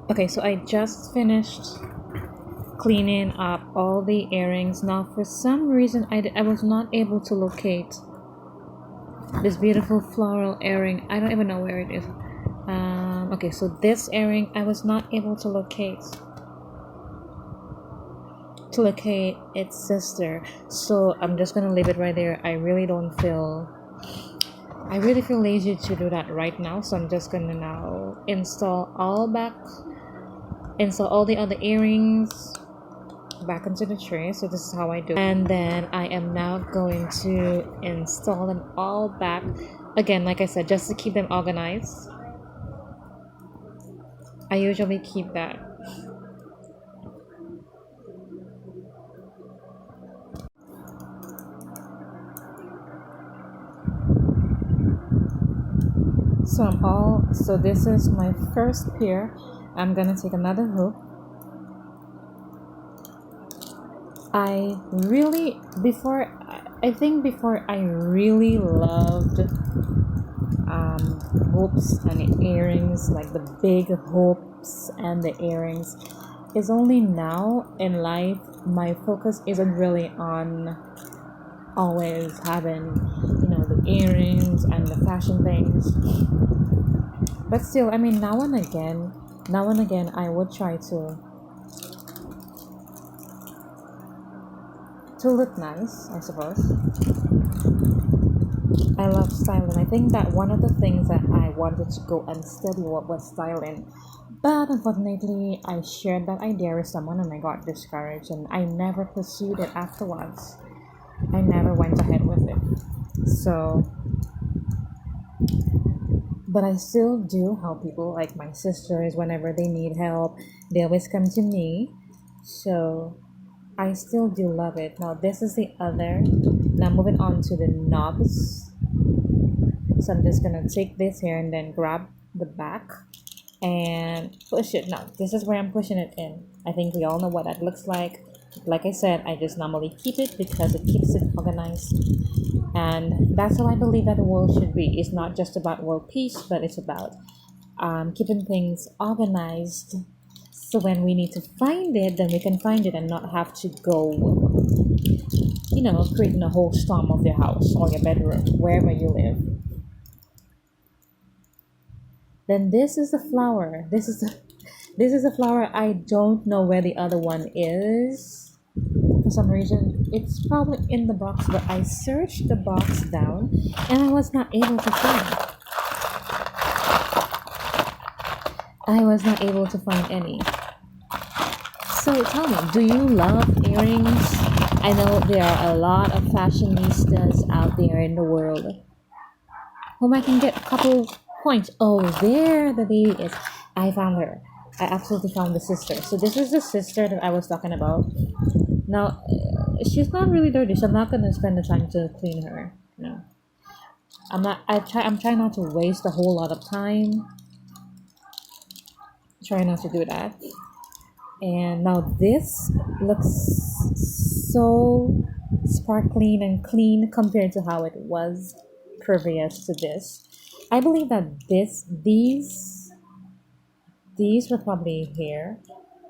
Okay, so I just finished cleaning up all the earrings. Now, for some reason, I was not able to locate this beautiful floral earring. I don't even know where it is. Okay, so this earring I was not able to locate its sister. So I'm just gonna leave it right there. I really feel lazy to do that right now. So I'm just gonna now install all the other earrings back into the tray. So this is how I do it. And then I am now going to install them all back again, like I said, just to keep them organized. I usually keep that. So this is my first pair. I'm gonna take another hook. Before I really loved hoops and earrings, like the big hoops and the earrings. It's only now in life my focus isn't really on always having, the earrings and the fashion things. But still, I mean, now and again, I would try to look nice, I suppose. I love styling. I think that one of the things that I wanted to go and study what was styling, but unfortunately, I shared that idea with someone and I got discouraged, and I never pursued it afterwards. I never went ahead with it. So, but I still do help people, like my sisters, whenever they need help. They always come to me. So, I still do love it. Now, this is the other. Now, moving on to the knobs. So, I'm just gonna take this here and then grab the back and push it. Now, this is where I'm pushing it in. I think we all know what that looks like. Like I said, I just normally keep it because it keeps it organized. And that's how I believe that the world should be. It's not just about world peace, but it's about keeping things organized. So when we need to find it, then we can find it and not have to go, creating a whole storm of your house or your bedroom, wherever you live. Then this is the flower. This is a flower. I don't know where the other one is. For some reason, it's probably in the box, but I searched the box down and I was not able to find. Any. So tell me, do you love earrings? I know there are a lot of fashionistas out there in the world whom I can get a couple points. Oh, there the lady is. I found her. I absolutely found the sister. So this is the sister that I was talking about. Now, she's not really dirty, so I'm not gonna spend the time to clean her. No, I'm not. I'm trying not to waste a whole lot of time. Try not to do that. And now this looks so sparkling and clean compared to how it was previous to this. I believe that these were probably here,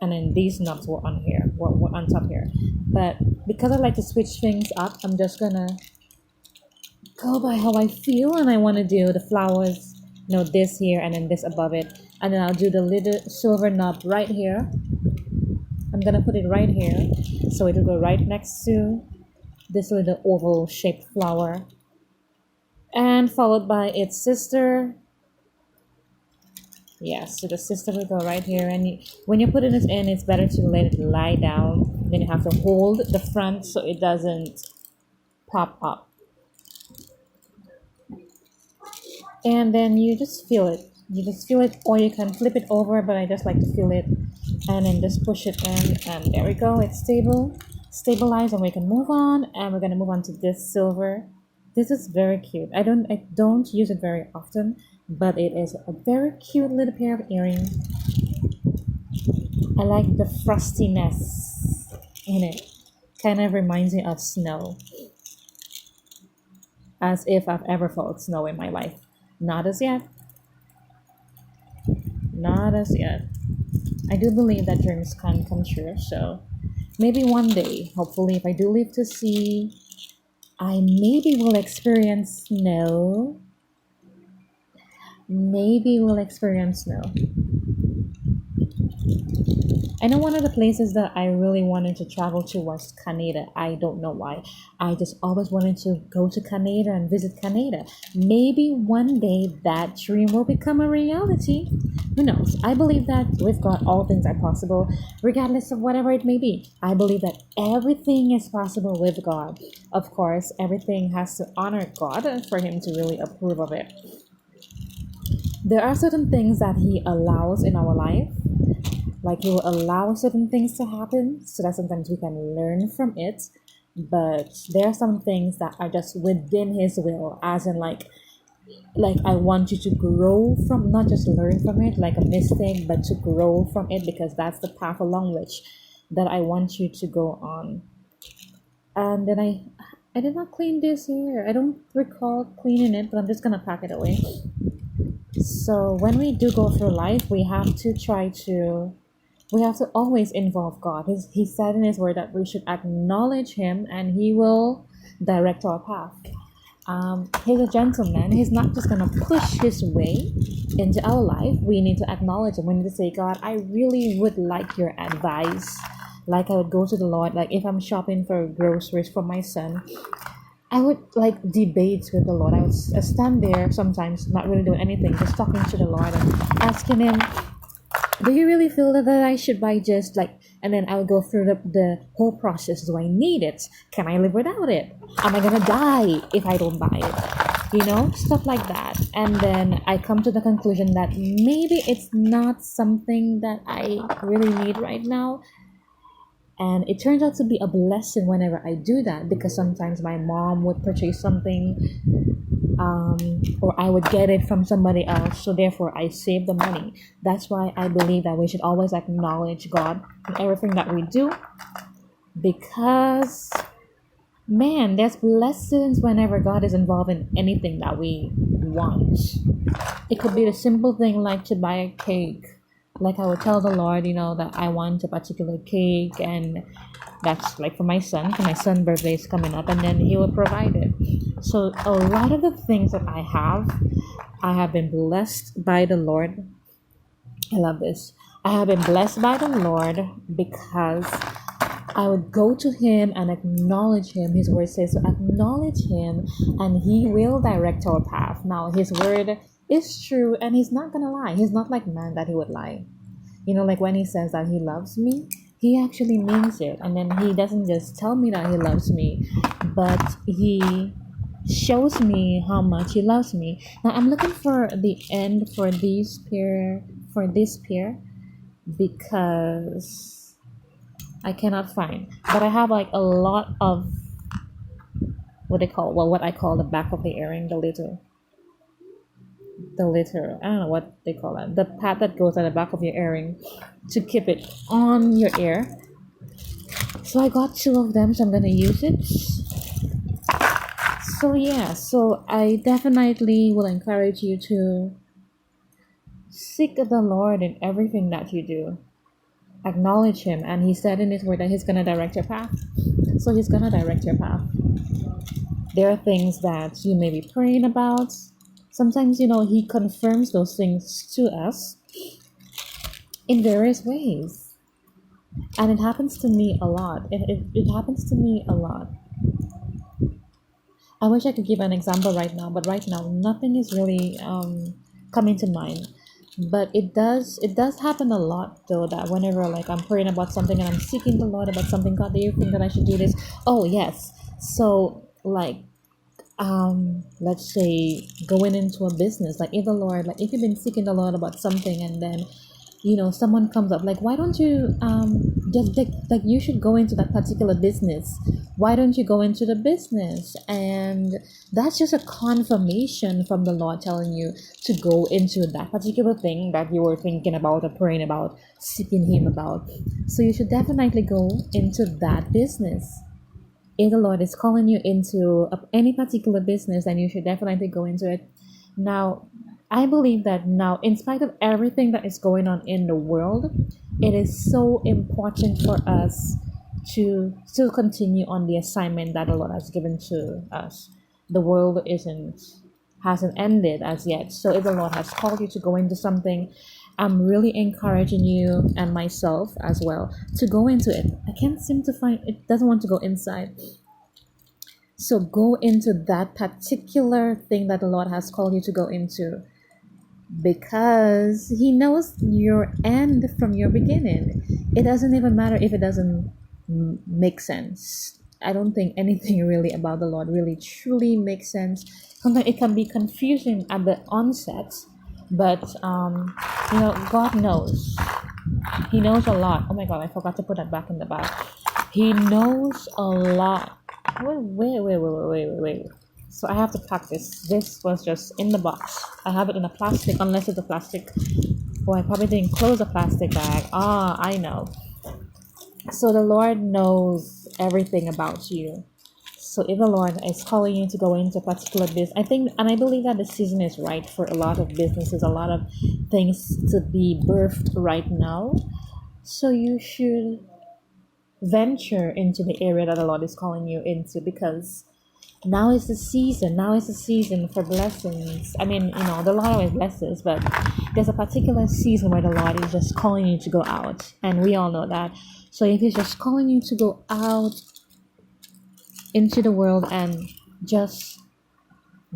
and then these knobs were on here, were on top here. But because I like to switch things up, I'm just gonna go by how I feel, and I want to do the flowers, this here and then this above it, and then I'll do the little silver knob right here. I'm gonna put it right here, so it'll go right next to this little oval shaped flower, and followed by its sister. Yes, so the sister will go right here, and when you're putting this in, it's better to let it lie down. Then you have to hold the front so it doesn't pop up. And then you just feel it. Or you can flip it over, but I just like to feel it, and then just push it in, and there we go. It's stabilized, and we can move on. And we're gonna move on to this silver. This is very cute. I don't use it very often, but it is a very cute little pair of earrings. I like the frostiness in it. Kind of reminds me of snow. As if I've ever felt snow in my life. Not as yet. Not as yet. I do believe that dreams can come true. So maybe one day, hopefully, if I do live to see, I maybe will experience snow. Maybe we'll experience snow. I know one of the places that I really wanted to travel to was Canada. I don't know why. I just always wanted to go to Canada and visit Canada. Maybe one day that dream will become a reality. Who knows? I believe that with God, all things are possible, regardless of whatever it may be. I believe that everything is possible with God. Of course, everything has to honor God for Him to really approve of it. There are certain things that He allows in our life, like He will allow certain things to happen so that sometimes we can learn from it. But there are some things that are just within His will, as in like I want you to grow from, not just learn from it like a mistake, but to grow from it, because that's the path along which that I want you to go on. And then I did not clean this here. I don't recall cleaning it, but I'm just gonna pack it away. So when we do go through life, we have to always involve God. He said in His word that we should acknowledge Him and He will direct our path. He's a gentleman. He's not just going to push His way into our life. We need to acknowledge Him. We need to say, God, I really would like your advice. Like I would go to the Lord, like if I'm shopping for groceries for my son, I would like debate with the Lord. I would stand there sometimes, not really doing anything, just talking to the Lord and asking Him, do you really feel that I should buy just like, and then I would go through the whole process. Do I need it? Can I live without it? Am I gonna die if I don't buy it? Stuff like that. And then I come to the conclusion that maybe it's not something that I really need right now. And it turns out to be a blessing whenever I do that, because sometimes my mom would purchase something, or I would get it from somebody else, so therefore I save the money. That's why I believe that we should always acknowledge God in everything that we do, because man, there's blessings whenever God is involved in anything that we want. It could be the simple thing like to buy a cake. Like I would tell the Lord, that I want a particular cake, and that's like for my son. For my son's birthday is coming up, and then He will provide it. So a lot of the things that I have been blessed by the Lord. I love this. I have been blessed by the Lord because I would go to Him and acknowledge Him. His word says to acknowledge Him and He will direct our path. Now, His word is true and He's not going to lie. He's not like man that He would lie. Like when He says that He loves me, He actually means it. And then He doesn't just tell me that He loves me, but He shows me how much He loves me. Now, I'm looking for the end for this pair because I cannot find. But I have like a lot of what I call the back of the earring, the little, I don't know what they call it, the pad that goes at the back of your earring to keep it on your ear. So I got 2 of them, so I'm gonna use it. So I definitely will encourage you to seek the Lord in everything that you do. Acknowledge Him, and He said in His word that He's gonna direct your path. So He's gonna direct your path. There are things that you may be praying about. Sometimes, He confirms those things to us in various ways. And it happens to me a lot. It happens to me a lot. I wish I could give an example right now, but right now nothing is really coming to mind. But it does happen a lot though, that whenever like I'm praying about something and I'm seeking the Lord about something, God, do you think that I should do this? Oh yes. So like let's say going into a business, like if you've been seeking the Lord about something and then someone comes up like, why don't you just like you should go into that particular business, why don't you go into the business? And that's just a confirmation from the Lord telling you to go into that particular thing that you were thinking about or praying about, seeking Him about. So you should definitely go into that business. If the Lord is calling you into any particular business, then you should definitely go into it. Now, I believe that now, in spite of everything that is going on in the world, it is so important for us to still continue on the assignment that the Lord has given to us. The world isn't hasn't ended as yet. So if the Lord has called you to go into something, I'm really encouraging you and myself as well to go into it. I can't seem to find it doesn't want to go inside. So go into that particular thing that the Lord has called you to go into because He knows your end from your beginning. It doesn't even matter if it doesn't make sense. I don't think anything really about the Lord really truly makes sense. Sometimes it can be confusing at the onset, but God knows. He knows a lot. Oh my God, I forgot to put that back in the bag. He knows a lot. Wait. So I have to pack this. This was just in the box. I have it in a plastic, unless it's a plastic. Oh, I probably didn't close a plastic bag. Ah, I know. So the Lord knows everything about you. So if the Lord is calling you to go into a particular business, I think, and I believe that the season is right for a lot of businesses, a lot of things to be birthed right now. So you should venture into the area that the Lord is calling you into, because now is the season. Now is the season for blessings. I mean, the Lord always blesses, but there's a particular season where the Lord is just calling you to go out, and we all know that. So if He's just calling you to go out into the world and just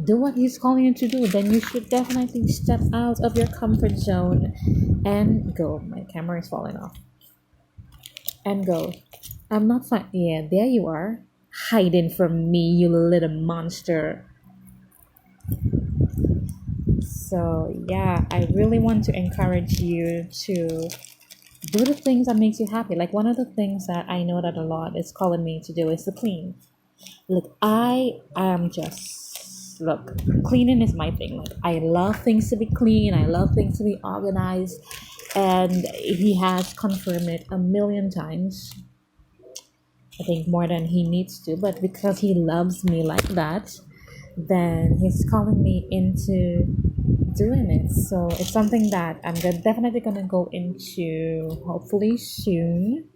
do what He's calling you to do, then you should definitely step out of your comfort zone and go. My camera is falling off. And go. I'm not fine. Yeah, there you are. Hiding from me, you little monster. So yeah, I really want to encourage you to do the things that makes you happy. Like, one of the things that I know that the Lord is calling me to do is to clean. Look, cleaning is my thing. Like, I love things to be clean. I love things to be organized. And He has confirmed it a million times. I think more than He needs to. But because He loves me like that, then He's calling me into doing it. So it's something that I'm definitely going to go into hopefully soon.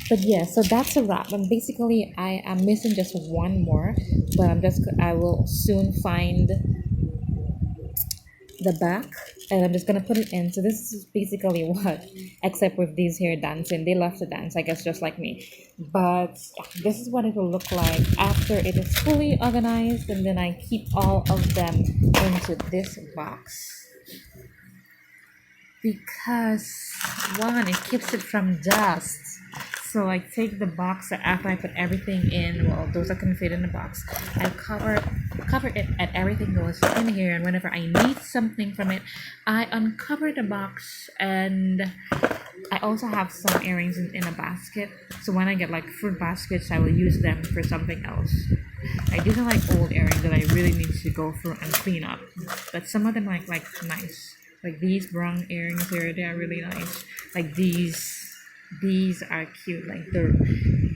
But yeah, so that's a wrap. And basically, I am missing just one more, but I will soon find the back, and I'm just gonna put it in. So this is basically what, except with these here dancing, they love to dance, I guess, just like me. But this is what it will look like after it is fully organized, and then I keep all of them into this box. Because one, it keeps it from dust. So I take the box after I put everything in. Well, those that can fit in the box, I cover it and everything goes in here. And whenever I need something from it, I uncover the box. And I also have some earrings in a basket. So when I get like fruit baskets, I will use them for something else. These are like old earrings that I really need to go through and clean up. But some of them are like nice. Like these brown earrings here, they are really nice. Like these are cute. Like they're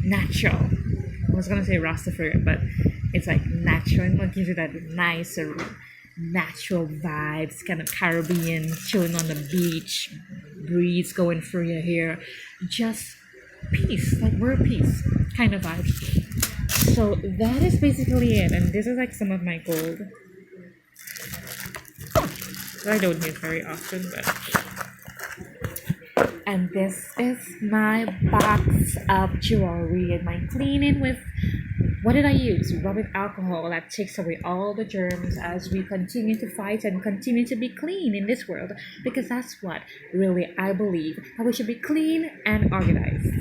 natural. I was gonna say Rastafari, but it's like natural. And it gives you that nice natural vibes, kind of Caribbean, chilling on the beach, breeze going through your hair, just peace, like world peace kind of vibe. So that is basically it. And this is like some of my gold. I don't use very often, but. And this is my box of jewelry and my cleaning with, what did I use? Rubbing alcohol that takes away all the germs as we continue to fight and continue to be clean in this world, because that's what really I believe, how we should be clean and organized.